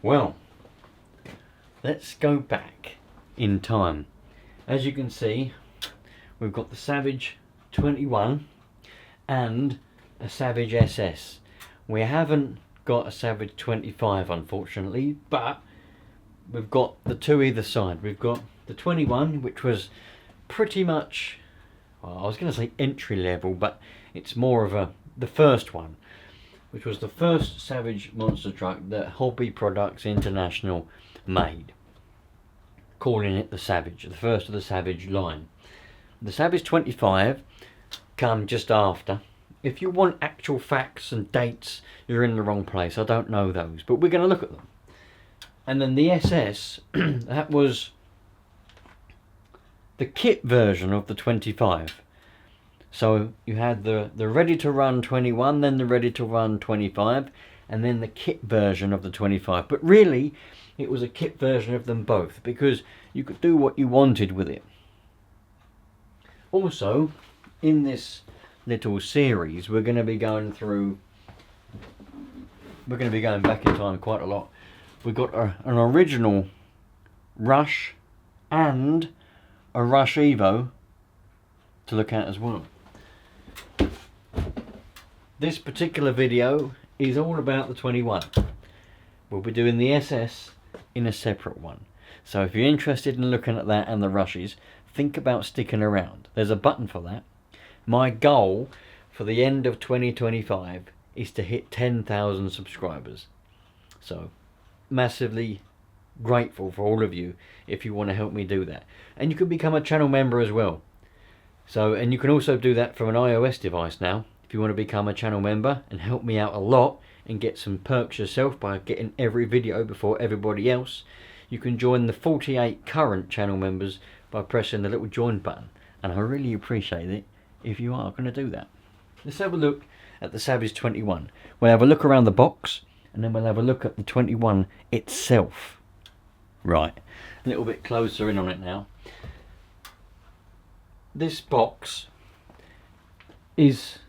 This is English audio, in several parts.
Well, let's go back in time. As you can see, we've got the Savage 21 and a Savage SS. We haven't got a Savage 25 unfortunately, but we've got the two either side. We've got the 21, which was pretty much, well, I was going to say entry level, but it's more of the first one, which was the first Savage monster truck that Hobby Products International made, calling it the Savage, the first of the Savage line. The Savage 25 come just after. If you want actual facts and dates, you're in the wrong place. I don't know those, but we're going to look at them. And then the SS, that was the kit version of the 25. So you had the ready to run 21, then the ready to run 25, and then the kit version of the 25. But really, it was a kit version of them both, because you could do what you wanted with it. Also, in this little series, we're going to be going back in time quite a lot. We've got an original Rush and a Rush Evo to look at as well. This particular video is all about the 21. We'll be doing the SS in a separate one. So if you're interested in looking at that and the Rushes, think about sticking around. There's a button for that. My goal for the end of 2025 is to hit 10,000 subscribers. So massively grateful for all of you if you want to help me do that. And you can become a channel member as well. So, and you can also do that from an iOS device now. If you want to become a channel member and help me out a lot and get some perks yourself by getting every video before everybody else, you can join the 48 current channel members by pressing the little join button. And I really appreciate it if you are going to do that. Let's have a look at the Savage 21. We'll have a look around the box, and then we'll have a look at the 21 itself. Right, a little bit closer in on it now. This box is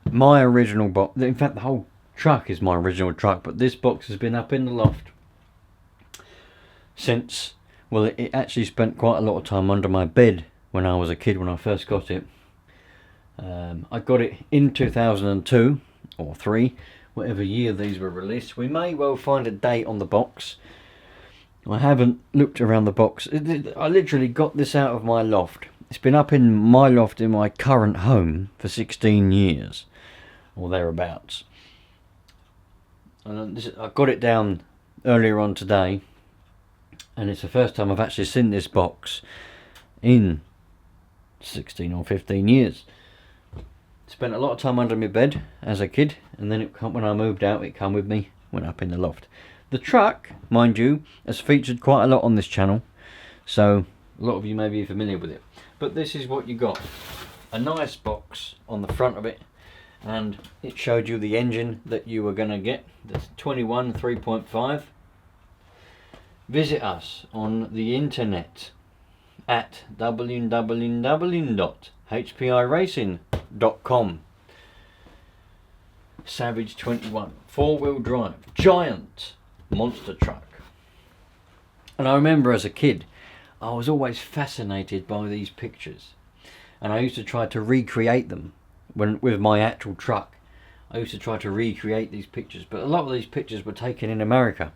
my original box. In fact, the whole truck is my original truck, but this box has been up in the loft since, well, it actually spent quite a lot of time under my bed when I was a kid, when I first got it. I got it in 2002 or 3, whatever year these were released. We may well find a date on the box. I haven't looked around the box. I literally got this out of my loft. It's been up in my loft in my current home for 16 years or thereabouts. And I got it down earlier on today, and it's the first time I've actually seen this box in 16 or 15 years. Spent a lot of time under my bed as a kid, and then when I moved out, it came with me, went up in the loft. The truck, mind you, has featured quite a lot on this channel, so a lot of you may be familiar with it. But this is what you got. A nice box on the front of it, and it showed you the engine that you were going to get, the 21 3.5. Visit us on the internet at www.hpiracing.com. Savage 21 4-wheel drive giant monster truck. And I remember as a kid, I was always fascinated by these pictures, and I used to try to recreate them with my actual truck. I used to try to recreate these pictures, but a lot of these pictures were taken in America,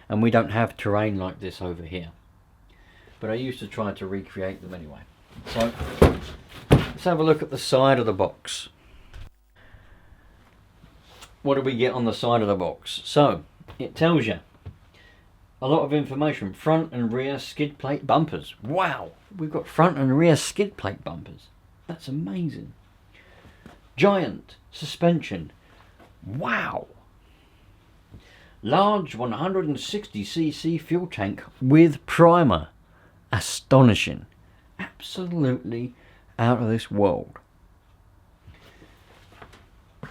and we don't have terrain like this over here. But I used to try to recreate them anyway. So let's have a look at the side of the box. What do we get on the side of the box? So it tells you a lot of information. Front and rear skid plate bumpers. Wow, we've got front and rear skid plate bumpers. That's amazing. Giant suspension. Wow. Large 160cc fuel tank with primer. Astonishing. Absolutely out of this world.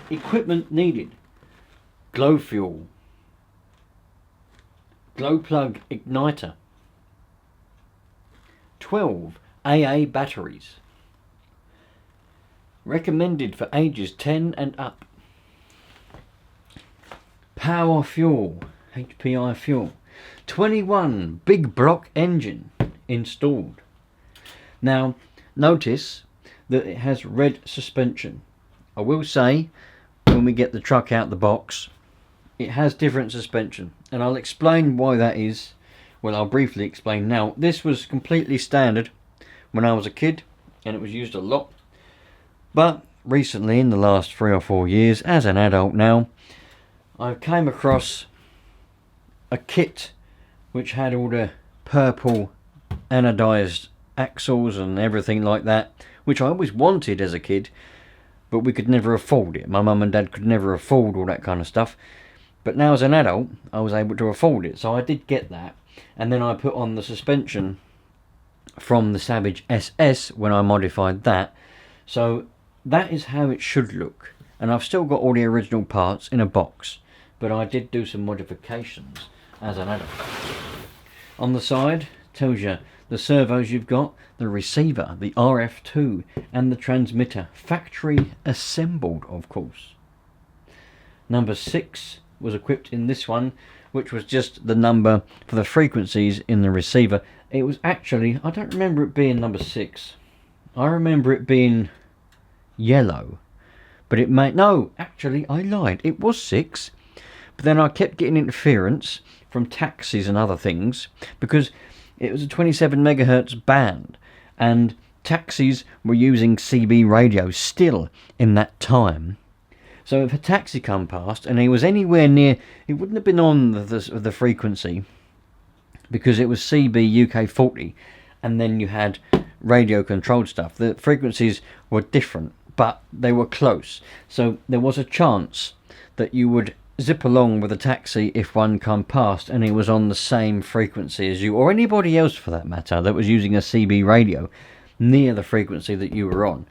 Equipment needed. Glow fuel. Glow plug igniter. 12 AA batteries. Recommended for ages 10 and up. Power fuel. HPI fuel. 21 big block engine installed. Now notice that it has red suspension. I will say, when we get the truck out the box, it has different suspension, and I'll explain why that is. Well, I'll briefly explain now. This was completely standard when I was a kid, and it was used a lot. But recently, in the last 3 or 4 years, as an adult now, I came across a kit which had all the purple anodized axles and everything like that, which I always wanted as a kid, but we could never afford it. My mum and dad could never afford all that kind of stuff. But now as an adult, I was able to afford it, so I did get that. And then I put on the suspension from the Savage SS when I modified that. So that is how it should look. And I've still got all the original parts in a box, but I did do some modifications as an adult. On the side, tells you the servos you've got, the receiver, the RF2, and the transmitter. Factory assembled, of course. Number 6 was equipped in this one, which was just the number for the frequencies in the receiver. It was actually, I don't remember it being number 6. I remember it being yellow, but it may, no, actually I lied, it was 6, but then I kept getting interference from taxis and other things, because it was a 27 megahertz band, and taxis were using CB radios still in that time. So if a taxi come past and he was anywhere near, it wouldn't have been on the frequency, because it was CB UK 40, and then you had radio controlled stuff. The frequencies were different, but they were close. So there was a chance that you would zip along with a taxi if one come past and it was on the same frequency as you, or anybody else for that matter, that was using a CB radio near the frequency that you were on.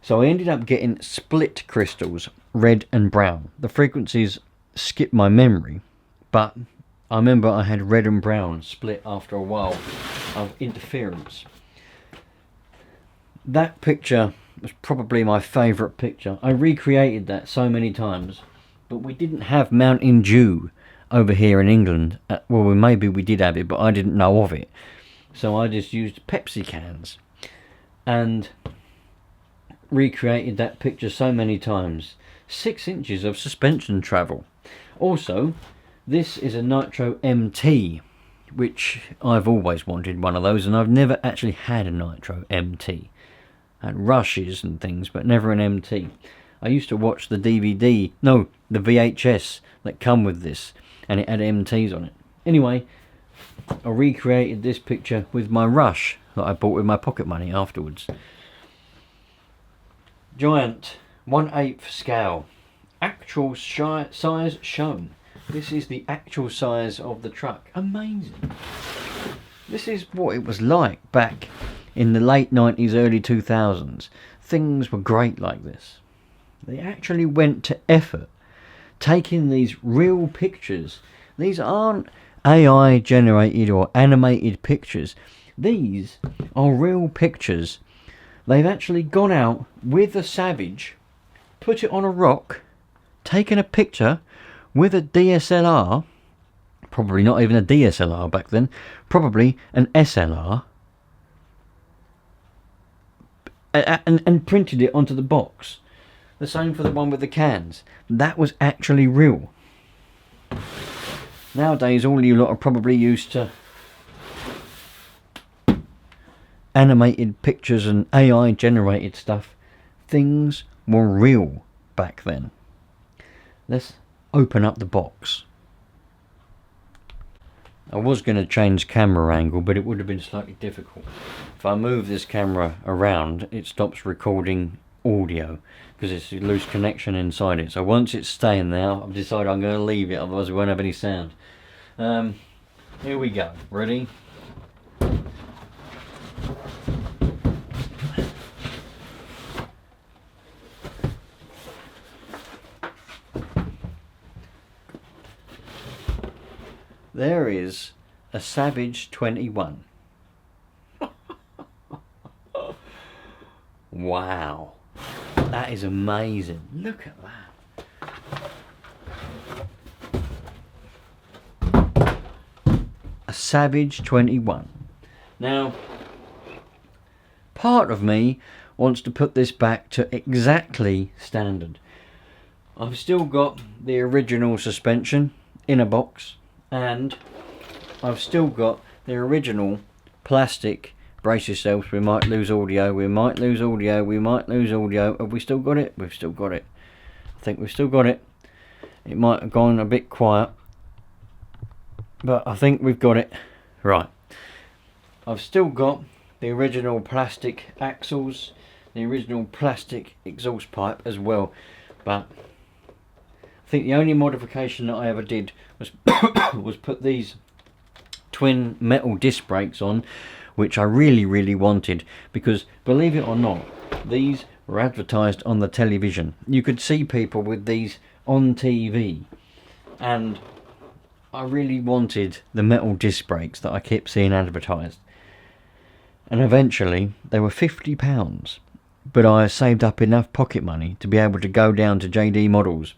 So I ended up getting split crystals, red and brown. The frequencies skipped my memory, but I remember I had red and brown split after a while of interference. That picture was probably my favourite picture. I recreated that so many times, but we didn't have Mountain Dew over here in England. Well, maybe we did have it, but I didn't know of it. So I just used Pepsi cans and recreated that picture so many times. 6 inches of suspension travel. Also, this is a Nitro MT, which I've always wanted one of those, and I've never actually had a Nitro MT. I had rushes and things, but never an MT. I used to watch the DVD, no, the VHS that come with this, and it had MTs on it. Anyway, I recreated this picture with my rush that I bought with my pocket money afterwards. Giant 1/8 scale. Actual size shown. This is the actual size of the truck. Amazing. This is what it was like back in the late 90s, early 2000s. Things were great like this. They actually went to effort taking these real pictures. These aren't AI generated or animated pictures. These are real pictures. They've actually gone out with a Savage, put it on a rock, taken a picture with a DSLR, probably not even a DSLR back then, probably an SLR, and printed it onto the box. The same for the one with the cans. That was actually real. Nowadays, all you lot are probably used to animated pictures and AI generated stuff. Things were real back then. Let's open up the box. I was going to change camera angle, but it would have been slightly difficult. If I move this camera around, it stops recording audio because it's a loose connection inside it. So once it's staying there, I've decided I'm going to leave it, otherwise we won't have any sound. Here we go. Ready? There is a Savage 21. Wow, that is amazing. Look at that. Savage 21. Now, part of me wants to put this back to exactly standard. I've still got the original suspension in a box, and I've still got the original plastic. Brace yourselves, we might lose audio, we might lose audio, we might lose audio. Have we still got it? We've still got it. I think we've still got it. It might have gone a bit quiet, but I think we've got it. Right. I've still got the original plastic axles, the original plastic exhaust pipe as well, but I think the only modification that I ever did was was put these twin metal disc brakes on, which I really wanted, because believe it or not, these were advertised on the television. You could see people with these on TV, and I really wanted the metal disc brakes that I kept seeing advertised. And eventually they were £50, but I saved up enough pocket money to be able to go down to JD Models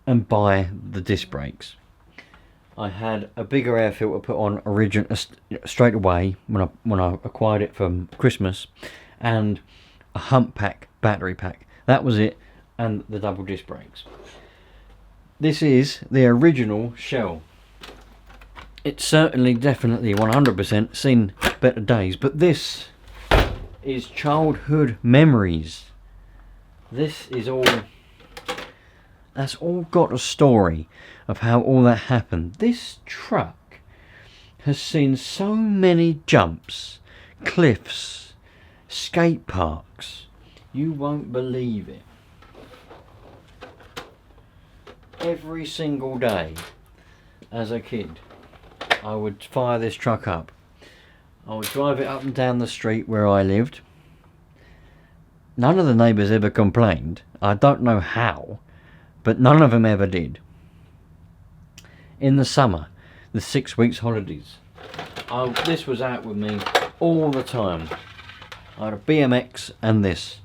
and buy the disc brakes. I had a bigger air filter put on straight away when I acquired it for Christmas, and a hump pack battery pack. That was it, and the double disc brakes. This is the original shell. It's certainly, definitely, 100% seen better days, but this is childhood memories. This is all, that's all got a story of how all that happened. This truck has seen so many jumps, cliffs, skate parks, you won't believe it. Every single day as a kid, I would fire this truck up. I would drive it up and down the street where I lived. None of the neighbours ever complained. I don't know how, but none of them ever did. In the summer, the 6 weeks holidays, this was out with me all the time. I had a BMX and this.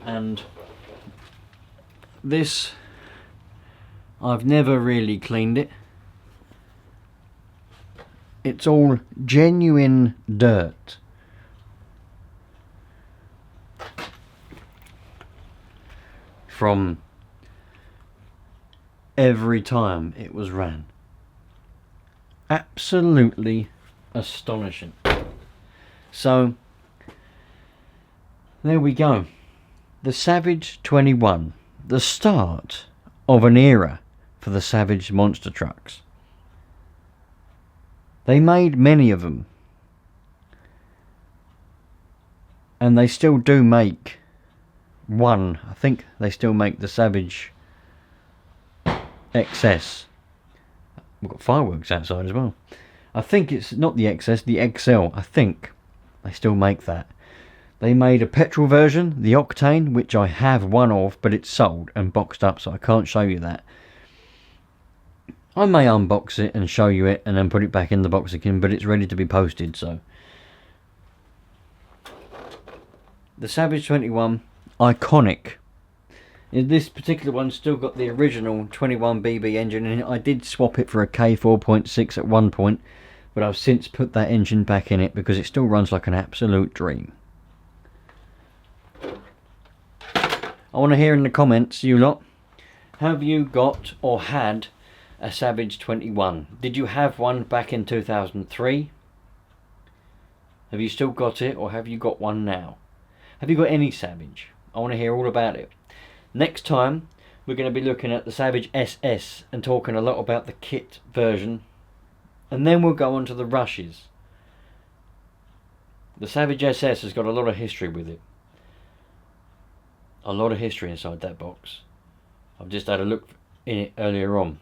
And this, I've never really cleaned it. It's all genuine dirt. From every time it was ran. Absolutely astonishing. So, there we go. The Savage 21. The start of an era for the Savage monster trucks. They made many of them, and they still do make one. I think they still make the Savage XS. We've got fireworks outside as well. I think it's not the XS, the XL. I think they still make that. They made a petrol version, the Octane, which I have one of, but it's sold and boxed up, so I can't show you that. I may unbox it and show you it and then put it back in the box again, but it's ready to be posted, so. The Savage 21, iconic. This particular one's still got the original 21BB engine in it. I did swap it for a K4.6 at one point, but I've since put that engine back in it because it still runs like an absolute dream. I want to hear in the comments, you lot, have you got or had a Savage 21? Did you have one back in 2003? Have you still got it, or have you got one now? Have you got any Savage? I want to hear all about it. Next time we're going to be looking at the Savage SS and talking a lot about the kit version, and then we'll go on to the rushes. The Savage SS has got a lot of history with it. A lot of history inside that box. I've just had a look in it earlier on.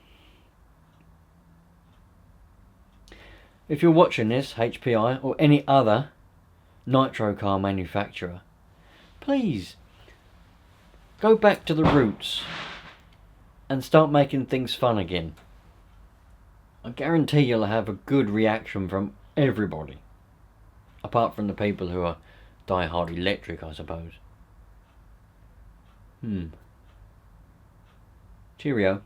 If you're watching this, HPI or any other Nitro car manufacturer, please go back to the roots and start making things fun again. I guarantee you'll have a good reaction from everybody, apart from the people who are die-hard electric, I suppose. Cheerio.